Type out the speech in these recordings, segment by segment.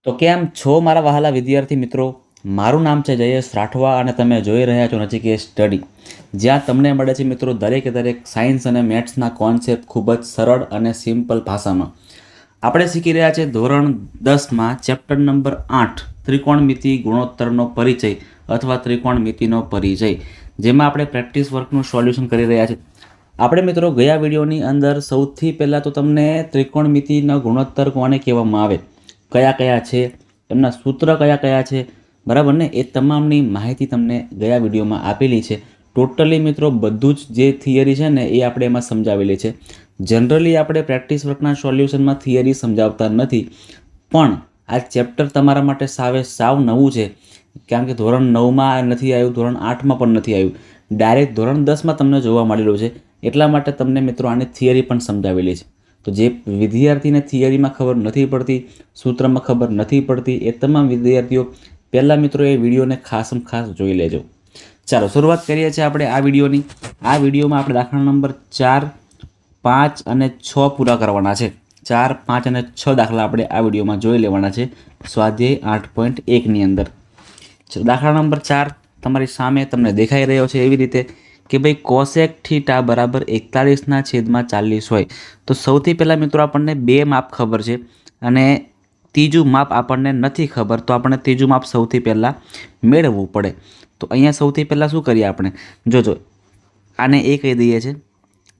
તો કેમ છો મારા વહાલા વિદ્યાર્થી મિત્રો? મારું નામ છે જયેશ રાઠવા અને તમે જોઈ રહ્યા છો નચિકેત સ્ટડી, જ્યાં તમને મળે છે મિત્રો દરેકે દરેક સાયન્સ અને મેથ્સના કોન્સેપ્ટ ખૂબ જ સરળ અને સિમ્પલ ભાષામાં. આપણે શીખી રહ્યા છે ધોરણ 10માં ચેપ્ટર નંબર 8 ત્રિકોણમિતિ ગુણોત્તરનો પરિચય અથવા ત્રિકોણમિતિનો પરિચય, જેમાં આપણે પ્રેક્ટિસ વર્કનું સોલ્યુશન કરી રહ્યા છીએ. આપણે મિત્રો ગયા વિડીયોની અંદર સૌથી પહેલાં તો તમને ત્રિકોણમિતિનો ગુણોત્તર કોને કહેવામાં આવે, કયા કયા છે, એમના સૂત્ર કયા કયા છે, બરાબર ને, એ તમામની માહિતી તમને ગયા વિડીયોમાં આપેલી છે. ટોટલી મિત્રો બધું જ જે થિયરી છે ને એ આપણે એમાં સમજાવેલી છે. જનરલી આપણે પ્રેક્ટિસ વર્કના સોલ્યુશનમાં થિયરી સમજાવતા નથી, પણ આ ચેપ્ટર તમારા માટે સાવ નવું છે, કારણ કે ધોરણ 9માં નથી આવ્યું, ધોરણ 8માં પણ નથી આવ્યું, ડાયરેક્ટ ધોરણ 10માં તમને જોવા મળેલું છે. એટલા માટે તમને મિત્રો આની થિયરી પણ સમજાવેલી છે. તો જે વિદ્યાર્થીને થિયરીમાં ખબર નથી પડતી, સૂત્રમાં ખબર નથી પડતી, એ તમામ વિદ્યાર્થીઓ પહેલાં મિત્રો એ વિડીયોને ખાસ જોઈ લેજો. ચાલો શરૂઆત કરીએ છીએ આપણે આ વિડીયોની. આ વિડીયોમાં આપણે દાખલા નંબર 4, 5 અને 6 પૂરા કરવાના છે. 4, 5 અને 6 દાખલા આપણે આ વિડીયોમાં જોઈ લેવાના છે સ્વાધ્યાય 8.1ની અંદર. દાખલા નંબર 4 તમારી સામે તમને દેખાઈ રહ્યો છે એવી રીતે કે ભાઈ કોસેક થીટા બરાબર 41/40 હોય. તો સૌથી પહેલાં મિત્રો આપણને બે માપ ખબર છે અને ત્રીજું માપ આપણને નથી ખબર, તો આપણે ત્રીજું માપ સૌથી પહેલાં મેળવવું પડે. તો અહીંયા સૌથી પહેલાં શું કરીએ આપણે, જોજો આને એ કહી દઈએ છે,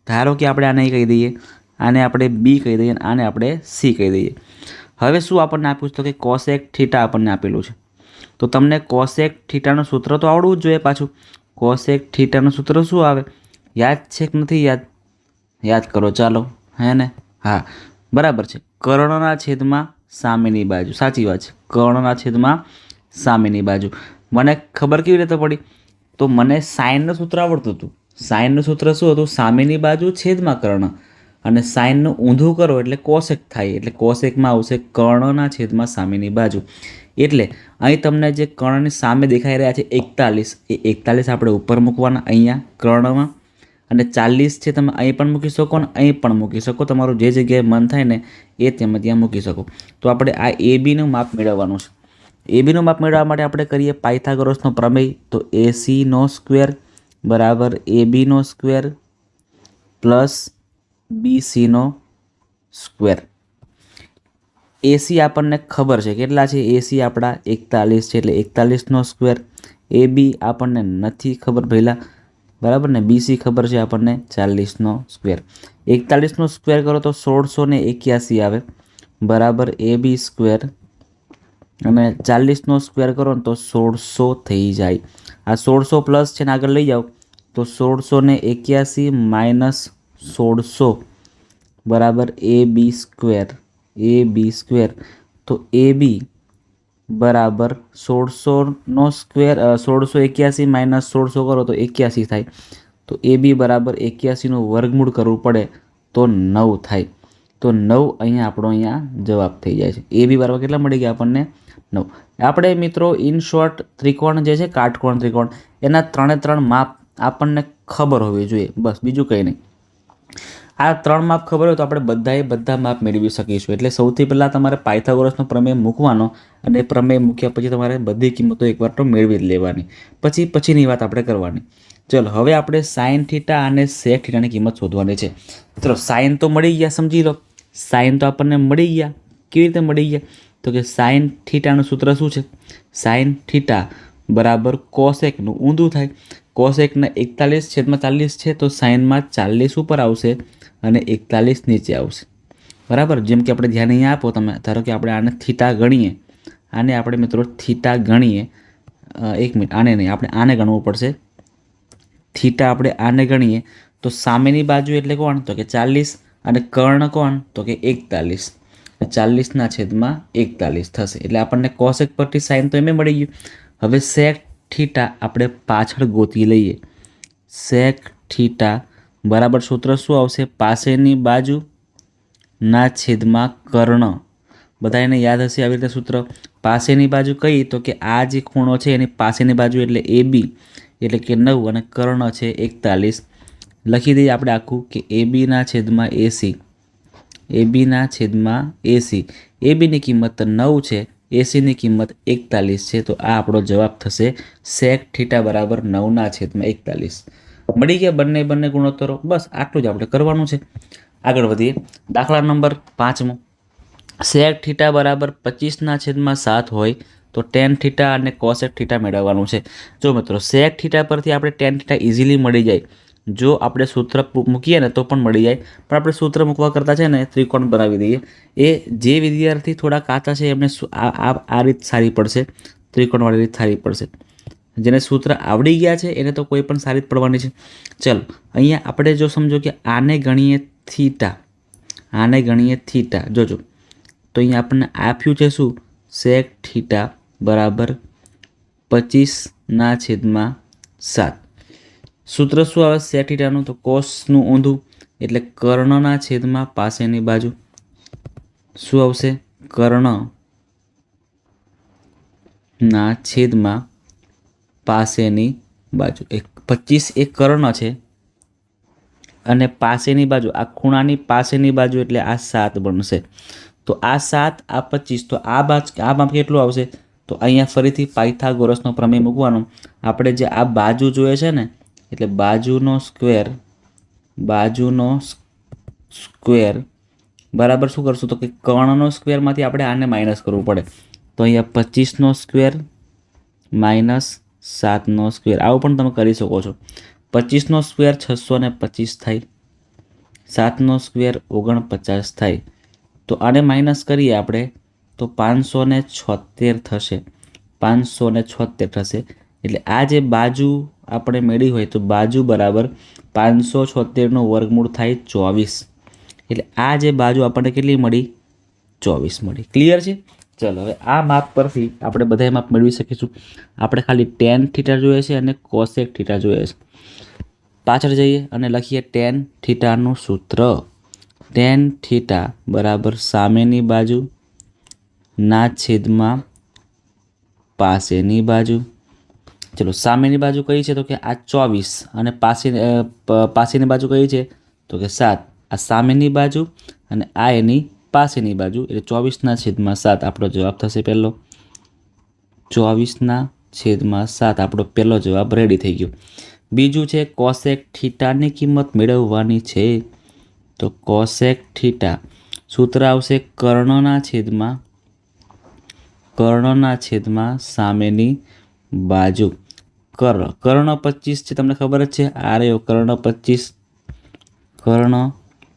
ધારો કે આપણે આને એ કહી દઈએ, આને આપણે બી કહી દઈએ, આને આપણે સી કહી દઈએ. હવે શું આપણને આપ્યું છે, તો કે કોસેક થીટા આપણને આપેલું છે. તો તમને કોસેક થીટાનું સૂત્ર તો આવડવું જ જોઈએ. પાછું કોસેક થીટાનું સૂત્ર શું આવે, યાદ છે કે નથી યાદ? યાદ કરો ચાલો, હે ને? હા બરાબર છે, કર્ણના છેદમાં સામેની બાજુ. સાચી વાત છે, કર્ણના છેદમાં સામેની બાજુ. મને ખબર કેવી રીતે પડી, તો મને સાઇનનું સૂત્ર આવડતું હતું. સાઇનનું સૂત્ર શું હતું, સામેની બાજુ છેદમાં કર્ણ, અને સાઇનનું ઊંધું કરો એટલે કોસેક થાય, એટલે કોસેકમાં આવશે કર્ણના છેદમાં સામેની બાજુ. એટલે અહીં તમને જે કર્ણની સામે દેખાઈ રહ્યા છે 41, એ 41 આપણે ઉપર મૂકવાના અહીંયા કર્ણમાં, અને 40 છે તમે અહીં પણ મૂકી શકો ને અહીં પણ મૂકી શકો, તમારું જે જગ્યાએ મન થાય ને એ તમે ત્યાં મૂકી શકો. તો આપણે આ એ બીનું માપ મેળવવાનું છે. એ બીનું માપ મેળવવા માટે આપણે કરીએ પાયથાગોરસનો પ્રમેય. તો AC નો સ્ક્વેર બરાબર AB નો સ્ક્વેર પ્લસ BC નો સ્ક્વેર. AC આપણને ખબર છે કેટલા છે, AC આપણા 41 છે, એટલે 41નો સ્ક્વેર. AB આપણને નથી ખબર પહેલાં, બરાબર ને. BC ખબર છે આપણને 40નો સ્ક્વેર. 41નો સ્ક્વેર કરો તો 1681 આવે બરાબર AB સ્ક્વેર, અને 40નો સ્ક્વેર કરો ને તો 1600 થઈ જાય. આ 1600 પ્લસ છે ને આગળ લઈ જાઓ તો 1681 માઇનસ 1600 બરાબર AB સ્ક્વેર. AB સ્ક્વેર તો AB બરાબર 1600નો સ્ક્વેર, 1681 માઇનસ 1600 કરો તો 81 થાય. તો AB બરાબર 81નું વર્ગમૂળ કરવું પડે તો 9 થાય. તો 9 અહીંયા જવાબ થઈ જાય છે. AB બરાબર કેટલા મળી ગયા આપણને? 9. આપણે મિત્રો ઇન શોર્ટ ત્રિકોણ જે છે, કાટકોણ ત્રિકોણ, એના 3 માપ આપણને ખબર હોવી જોઈએ, બસ બીજું કંઈ નહીં. આ 3 માપ ખબર હોય તો આપણે બધા માપ મેળવી શકીશું. એટલે સૌથી પહેલાં તમારે પાયથાગોરસનો પ્રમેય મૂકવાનો, અને એ પ્રમેય મૂક્યા પછી તમારે બધી કિંમતો એકવાર તો મેળવી જ લેવાની, પછીની વાત આપણે કરવાની. ચલો હવે આપણે સાઇન થીટા અને સેક થીટાની કિંમત શોધવાની છે. ચલો સાઇન તો મળી ગયા, સમજી લો. સાઇન તો આપણને મળી ગયા. કેવી રીતે મળી ગયા, તો કે સાઇન થીટાનું સૂત્ર શું છે, સાઇન થીટા બરાબર કોસેકનું ઊંધું થાય. કોસેકના 41/40 છે, તો સાઇનમાં 40 ઉપર આવશે અને 41 નીચે આવશે, બરાબર. જેમ કે આપણે ધ્યાન અહીંયા આપો તમે, ધારો કે આપણે આને થીટા ગણીએ, આને આપણે મિત્રો થીટા ગણીએ, એક મિનિટ, આને નહીં, આપણે આને ગણવું પડશે. થીટા આપણે આને ગણીએ તો સામેની બાજુ એટલે કોણ, તો કે 40, અને કર્ણ કોણ, તો કે 41, 40/41 થશે. એટલે આપણને કોસેક પરથી સાઇન તો એમ મળી ગયું. હવે સેક થીટા આપણે પાછળ ગોતી લઈએ. સેક થીટા બરાબર સૂત્ર શું આવશે, પાસેની બાજુ ના છેદમાં કર્ણ. બધાને યાદ હશે આવી રીતે સૂત્ર. પાસેની બાજુ કઈ, તો કે આ જે ખૂણો છે એની પાસેની બાજુ એટલે AB, એટલે કે 9, અને કર્ણ છે 41. લખી દઈએ આપણે આખું કે AB/AC, AB/AC. ABની કિંમત 9 છે, એસીની કિંમત 41 છે. તો આ આપણો જવાબ થશે sec θ બરાબર 9/41. મળી ગયા બંને ગુણોત્તરો. બસ આટલું જ આપણે કરવાનું છે. આગળ વધીએ. દાખલા નંબર 5મો. sec θ બરાબર 25/7 હોય તો tan θ અને cosec θ મેળવવાનું છે. જો મિત્રો sec θ પરથી આપણે tan θ ઇઝીલી મળી જાય. જો આપણે સૂત્ર મૂકીએ ને તો પણ મળી જાય, પણ આપણે સૂત્ર મૂકવા કરતાં છે ને ત્રિકોણ બનાવી દઈએ. એ જે વિદ્યાર્થી થોડા કાચા છે એમને આ રીત સારી પડશે, ત્રિકોણવાળી રીત સારી પડશે. જેને સૂત્ર આવડી ગયા છે એને તો કોઈ પણ સારી જ પડવાની છે. ચલો અહીંયા આપણે જો સમજો કે આને ગણીએ થીટા, જોજો તો અહીંયા આપણને આપ્યું છે શું? sec θ બરાબર 25/7. સૂત્ર શું આવે sec θનું? તો કોસનું ઊંધું એટલે કર્ણના છેદમાં પાસેની બાજુ. શું આવશે? કર્ણના છેદમાં પાસેની બાજુ. 25 એ કર્ણ છે અને પાસેની બાજુ આ ખૂણાની પાસેની બાજુ એટલે આ 7 બનશે. તો આ 7 આ 25, તો આ બાજુ કેટલું આવશે? તો અહીંયા ફરીથી પાયથાગોરસનો પ્રમેય મૂકવાનો. આપણે જે આ બાજુ જોઈએ છે ને એટલે બાજુનો સ્ક્વેર બરાબર શું કરશું? તો કે કર્ણનો સ્ક્વેરમાંથી આપણે આને માઇનસ કરવું પડે. તો અહીંયા 25નો સ્ક્વેર માઇનસ 7નો સ્ક્વેર, આવું પણ તમે કરી શકો છો. 25નો સ્ક્વેર 625 થાય, 7નો સ્ક્વેર 49 થાય. તો આને માઇનસ કરીએ આપણે તો 576 થશે. 576 થશે એટલે આ જે બાજુ આપણે મેળવી હોય તો બાજુ બરાબર 576નું વર્ગમૂળ થાય 24. એટલે આ જે બાજુ આપણને કેટલી મળી? 24 મળી. ક્લિયર છે? ચલો હવે આ માપ પરથી આપણે બધા માપ મેળવી શકીશું. આપણે ખાલી tan θ જોઈએ છે અને cosec θ જોઈએ છે. પાછળ જઈએ અને લખીએ tan θનું સૂત્ર. tan θ બરાબર સામેની બાજુ ના છેદમાં પાસેની બાજુ. ચલો સામેની બાજુ કઈ છે? તો કે આ 24 અને પાસેની બાજુ કઈ છે? તો કે 7. આ સામેની બાજુ અને આ એની પાસેની બાજુ એટલે 24/7 આપણો જવાબ થશે પહેલો. 24/7 આપણો પહેલો જવાબ રેડી થઈ ગયો. બીજું છે cosec θની કિંમત મેળવવાની છે. તો cosec θ સૂત્ર આવશે કર્ણના છેદમાં સામેની બાજુ. કર્ણ 25 છે, તમને ખબર જ છે. આ રહ્યો કર્ણ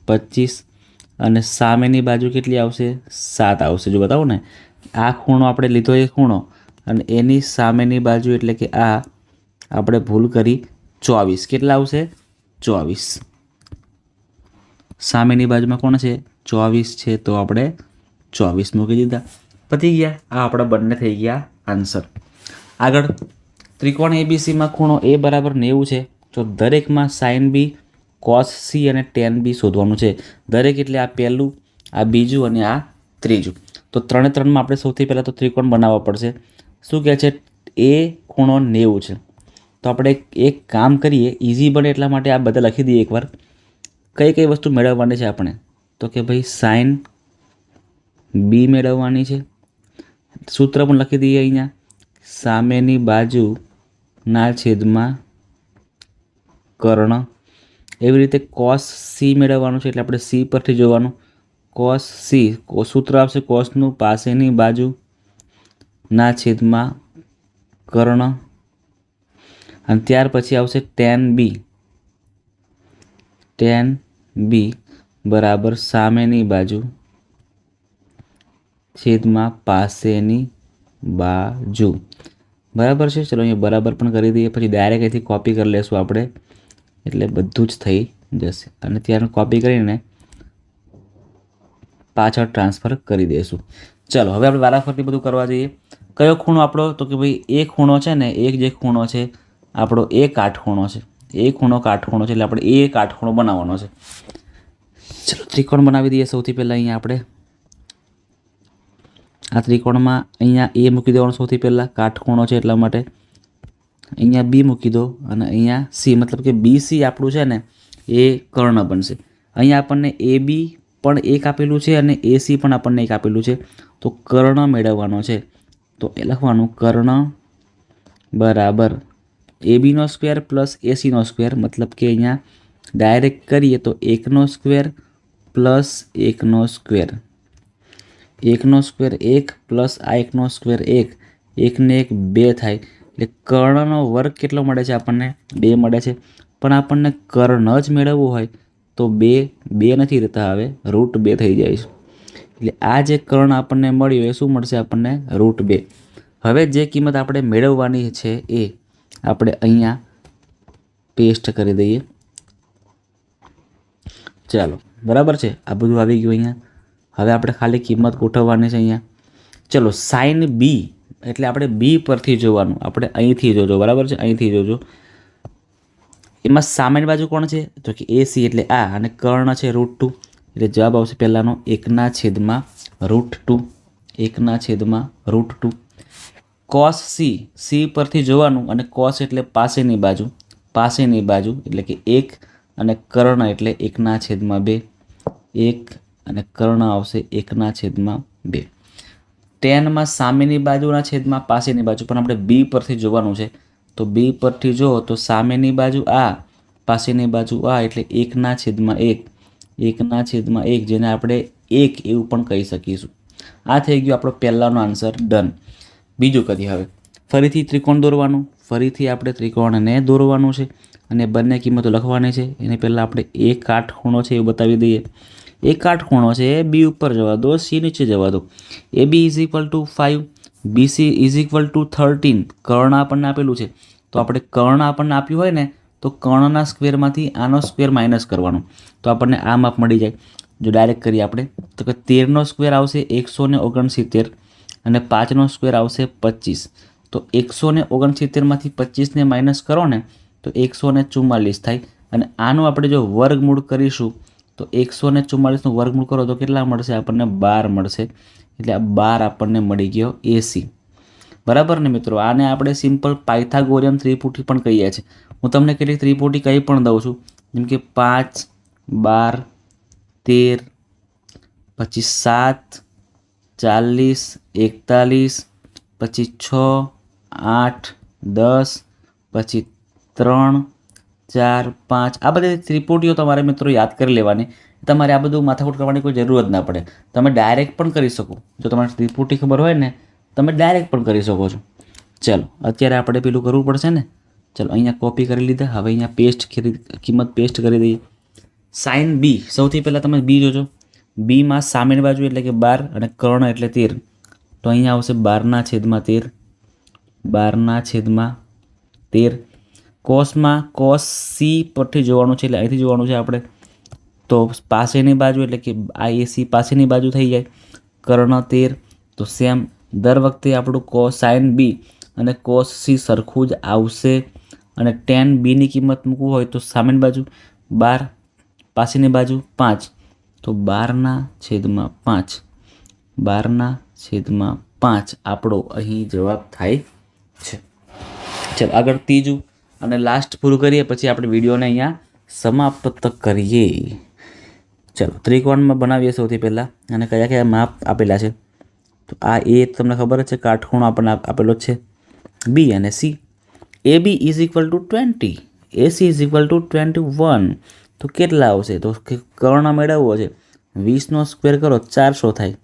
25 અને સામેની બાજુ કેટલી આવશે? 7 આવશે. જો બતાવો ને આ ખૂણો આપણે લીધો એ ખૂણો અને એની સામેની બાજુ એટલે કે આ આપણે ભૂલ કરી 24. કેટલા આવશે? 24. સામેની બાજુમાં કોણ છે? 24 છે, તો આપણે 24 મૂકી દીધા. પતી ગયા. આ આપણા બંને થઈ ગયા આન્સર. આગળ ત્રિકોણ એબીસીમાં ખૂણો એ બરાબર 90 છે. તો દરેકમાં sin b, cos c અને tan b શોધવાનું છે. દરેક એટલે આ પહેલું, આ બીજું અને આ ત્રીજું. તો 3 આપણે સૌથી પહેલાં તો ત્રિકોણ બનાવવા પડશે. શું કહે છે? એ ખૂણો 90 છે. તો આપણે એક કામ કરીએ, ઇઝી બને એટલા માટે આ બધા લખી દઈએ એકવાર. કઈ વસ્તુ મેળવવાની છે આપણે? તો કે ભાઈ sin b મેળવવાની છે. સૂત્ર પણ લખી દઈએ અહીંયા. સામેની બાજુના છેદમાં કર્ણ. એવી રીતે cos c મેળવવાનું છે એટલે આપણે c પરથી જોવાનું. cos c સૂત્ર આવશે કોસનું પાસેની બાજુના છેદમાં કર્ણ અને ત્યાર પછી આવશે tan b બરાબર સામેની બાજુ છેદમાં પાસેની બાજુ. બરાબર છે. ચલો અહીંયા બરાબર પણ કરી દઈએ. પછી ડાયરેક્ટ અહીંથી કોપી કરી લેશું આપણે એટલે બધું જ થઈ જશે. અને ત્યારનું કોપી કરીને પાછળ ટ્રાન્સફર કરી દઈશું. ચલો હવે આપણે વારાફરતી બધું કરવા જઈએ. કયો ખૂણો આપણો? તો કે ભાઈ એ ખૂણો છે ને, એક જે ખૂણો છે આપણો એ કાટખૂણો છે. એ ખૂણો કાટખૂણો છે એટલે આપણે એ કાટખૂણો બનાવવાનો છે. ચલો ત્રિકોણ બનાવી દઈએ. સૌથી પહેલાં અહીંયા આપણે આ ત્રિકોણમાં અહીંયા એ મૂકી દેવાનું. સૌથી પહેલાં કાટખૂણો છે એટલા માટે અહીંયા બી મૂકી દો અને અહીંયા સી, મતલબ કે BC આપણું છે ને એ કર્ણ બનશે. અહીંયા આપણને AB પણ એક આપેલું છે અને એસી પણ આપણને એક આપેલું છે. તો કર્ણ મેળવવાનો છે. તો એ લખવાનું કર્ણ બરાબર એબીનો સ્ક્વેર પ્લસ એસીનો સ્ક્વેર, મતલબ કે અહીંયા ડાયરેક્ટ કરીએ તો 1નો સ્ક્વેર પ્લસ 1નો સ્ક્વેર, 1નો સ્ક્વેર 1 પ્લસ આ 1નો સ્ક્વેર 1, 1 ને 1 2 થાય. એટલે કર્ણનો વર્ગ કેટલો મળે છે આપણને? 2 મળે છે. પણ આપણને કર્ણ જ મેળવવું હોય તો 2 નથી રહેતા, હવે √2 થઈ જાય છે. એટલે આ જે કર્ણ આપણને મળ્યું એ શું મળશે આપણને? √2. હવે જે કિંમત આપણે મેળવવાની છે એ આપણે અહીંયા પેસ્ટ કરી દઈએ. ચાલો બરાબર છે, આ બધું આવી ગયું અહીંયા. હવે આપણે ખાલી કિંમત ગોઠવવાની છે અહીંયા. ચલો સાઇન બી એટલે આપણે બી પરથી જોવાનું, આપણે અહીંથી જોજો બરાબર છે, અહીંથી જોજો. એમાં સામેની બાજુ કોણ છે? તો કે એસી એટલે આ, અને કર્ણ છે √2, એટલે જવાબ આવશે પહેલાંનો 1/√2, 1/√2. કોસ સી પરથી જોવાનું, અને કોસ એટલે પાસેની બાજુ, પાસેની બાજુ એટલે કે 1, અને કર્ણ એટલે 1/2, 1 અને કર્ણ આવશે 1/2. ટેનમાં સામેની બાજુના છેદમાં પાસેની બાજુ, પણ આપણે બી પરથી જોવાનું છે. તો બી પરથી જો તો સામેની બાજુ આ, પાસેની બાજુ આ, એટલે 1/1, 1/1, જેને આપણે 1 એવું પણ કહી શકીશું. આ થઈ ગયો આપણો પહેલાંનો આન્સર, ડન. બીજું કરીએ હવે. ફરીથી ત્રિકોણ દોરવાનું, ફરીથી આપણે ત્રિકોણને દોરવાનું છે અને બંને કિંમતો લખવાની છે. એને પહેલાં આપણે એ કાટખૂણો છે એ બતાવી દઈએ. એ કાટખૂણો છે એ બી ઉપર જવા દો, સી નીચે જવા દો. એ બી =5, બીસી =13. કર્ણ આપણને આપેલું છે, તો આપણે કર્ણ આપણને આપ્યું હોય ને તો કર્ણના સ્ક્વેરમાંથી આનો સ્ક્વેર માઇનસ કરવાનો, તો આપણને આ માપ મળી જાય. જો ડાયરેક્ટ કરીએ આપણે તો કે 13નો સ્ક્વેર આવશે 169, અને 5નો સ્ક્વેર આવશે 25. તો 169માંથી 25ને માઇનસ કરો ને તો 144 થાય. અને આનું આપણે જો વર્ગમૂળ કરીશું તો 144નું વર્ગમૂળ કરો તો કેટલા મળશે આપણને? 12 મળશે. એટલે આ 12 આપણને મળી ગયો એસી. બરાબર ને મિત્રો? આને આપણે સિમ્પલ પાયથાગોરિયન ત્રિપુટી પણ કહીએ છીએ. હું તમને કેટલીક ત્રિપુટી કહી પણ દઉં છું, જેમ કે 5, 12, 13, પછી 7, 40, 41, પછી 6, 8, 10, પછી 3, 4, 5. આ બધી ત્રિપુટીઓ તમારે મિત્રો યાદ કરી લેવાની. તમારે આ બધું માથાકૂટ કરવાની કોઈ જરૂર જ ના પડે. તમે ડાયરેક્ટ પણ કરી શકો. જો તમારે ત્રિપુટી ખબર હોય ને તમે ડાયરેક્ટ પણ કરી શકો છો. ચલો અત્યારે આપણે પેલું કરવું પડશે ને. ચલો અહીંયા કોપી કરી લીધા. હવે અહીંયા કિંમત પેસ્ટ કરી દઈએ. સાઇન બી, સૌથી પહેલાં તમે બી જોજો. બીમાં સામેની બાજુ એટલે કે 12 અને કર્ણ એટલે 13, તો અહીંયા આવશે 12/13, 12/13. કોસમાં કોસ સી પરથી જોવાનું છે, એટલે અહીંથી જોવાનું છે આપણે. તો પાસેની બાજુ એટલે કે આ એસી પાસેની બાજુ થઈ જાય. કર્ણ 13, તો સેમ દર વખતે આપણું સાઇન બી અને કોસ સી સરખું જ આવશે. અને ટેન બીની કિંમત મૂકવું હોય તો સામેની બાજુ 12, પાસેની બાજુ 5, તો 12/5, 12/5 આપણો અહીં જવાબ થાય છે. ચાલો આગળ ત્રીજું અને લાસ્ટ પૂરું કરીએ, પછી આપણે વિડીયોને અહીંયા સમાપ્ત કરીએ. ચલો ત્રિકોણમાં બનાવીએ સૌથી પહેલાં. અને કયા કયા માપ આપેલા છે? તો આ એ તમને ખબર જ છે, કાટખૂણો આપણને આપેલો જ છે. બી અને સી. એ બી =20, એસી =21. તો કેટલા આવશે? તો કર્ણ મેળવવો છે. 20નો સ્ક્વેર કરો 400 થાય.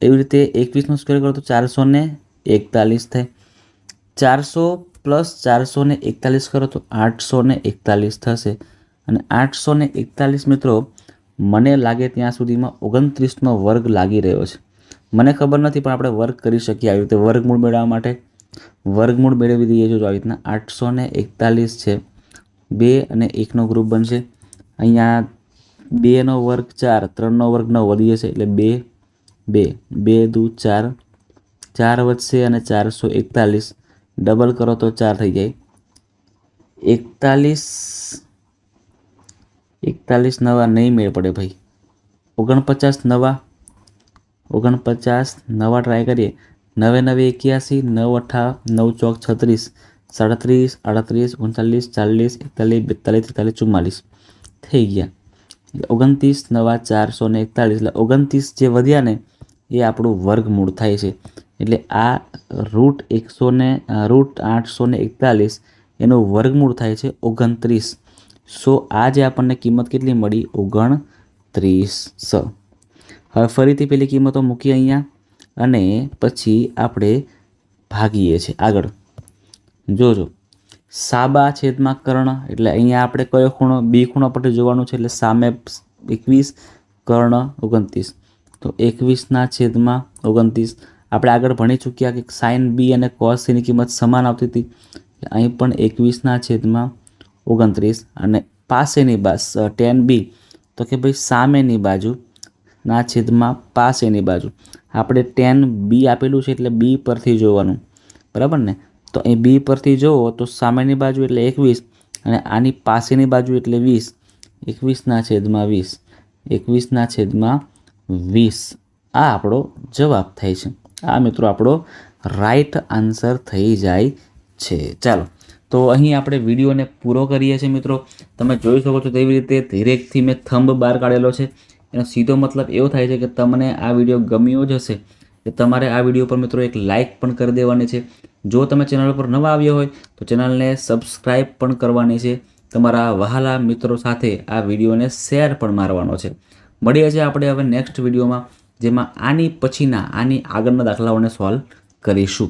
એવી રીતે 21નો સ્ક્વેર કરો તો 441 થાય. 400 + 441 કરો તો 841 થશે. અને 841 મિત્રો મને લાગે ત્યાં સુધીમાં 29નો વર્ગ લાગી રહ્યો છે. મને ખબર નથી, પણ આપણે વર્ગ કરી શકીએ આવી રીતે. વર્ગમૂળ મેળવવા માટે વર્ગમૂળ મેળવી દઈએ. જો આવી રીતના 841 છે, 2 અને 1નો ગ્રુપ બનશે. અહીંયા 2નો વર્ગ 4, 3નો વર્ગ 9 વધી જશે, એટલે 2, 2, 2 દુ 4, 4 વધશે અને 441 ડબલ કરો તો 4 થઈ જાય. 41 નવા નહીં મેળ પડે ભાઈ. 49 નવા ટ્રાય કરીએ. 9 9 81, 9 8 9 ચોક 36, 37, 38, 39, 40, 41, 42, 43, 44 થઈ ગયા. 29 નવા 441 એટલે 29 જે વધ્યા ને એ આપણું વર્ગમૂળ થાય છે. એટલે આ રૂટ 841 એનું વર્ગમૂળ થાય છે 29. સો આ જે આપણને કિંમત કેટલી મળી 29. હવે ફરીથી પેલી કિંમતો મૂકીએ અહીંયા અને પછી આપણે ભાગીએ છીએ આગળ. જોજો સાબા છેદમાં કર્ણ એટલે અહીંયા આપણે કયો ખૂણો બી ખૂણો પરથી જોવાનું છે એટલે સામે 21 કર્ણ 29. તો 21/29 આપણે આગળ ભણી ચૂક્યા કે સાઇન બી અને કોસ સીની કિંમત સમાન આવતી હતી. અહીં પણ 21/29 અને પાસેની બાજુ tan બી તો કે ભાઈ સામેની બાજુના છેદમાં પાસેની બાજુ. આપણે tan બી આપેલું છે એટલે બી પરથી જોવાનું, બરાબર ને. તો અહીં બી પરથી જુઓ તો સામેની બાજુ એટલે 21 અને આની પાસેની બાજુ એટલે 20. 21/20 21/20 આ આપણો જવાબ થાય છે. આ મિત્રો આપણો રાઈટ આન્સર થઈ જાય છે. ચાલો તો અહીં આપણે વિડીયોને પૂરો કરીએ છીએ મિત્રો. તમે જોઈ શકો છો તેવી રીતે ધીરેકથી મેં થંબ બહાર કાઢેલો છે. એનો સીધો મતલબ એવો થાય છે કે તમને આ વિડીયો ગમ્યો જ હશે કે તમારે આ વિડીયો પર મિત્રો એક લાઇક પણ કરી દેવાની છે. જો તમે ચેનલ પર નવા આવ્યા હોય તો ચેનલને સબસ્ક્રાઈબ પણ કરવાની છે. તમારા વહાલા મિત્રો સાથે આ વિડીયોને શેર પણ મારવાનો છે. મળીએ છીએ આપણે હવે નેક્સ્ટ વિડીયોમાં, જેમાં આની આગળના દાખલાઓને સોલ્વ કરીશું.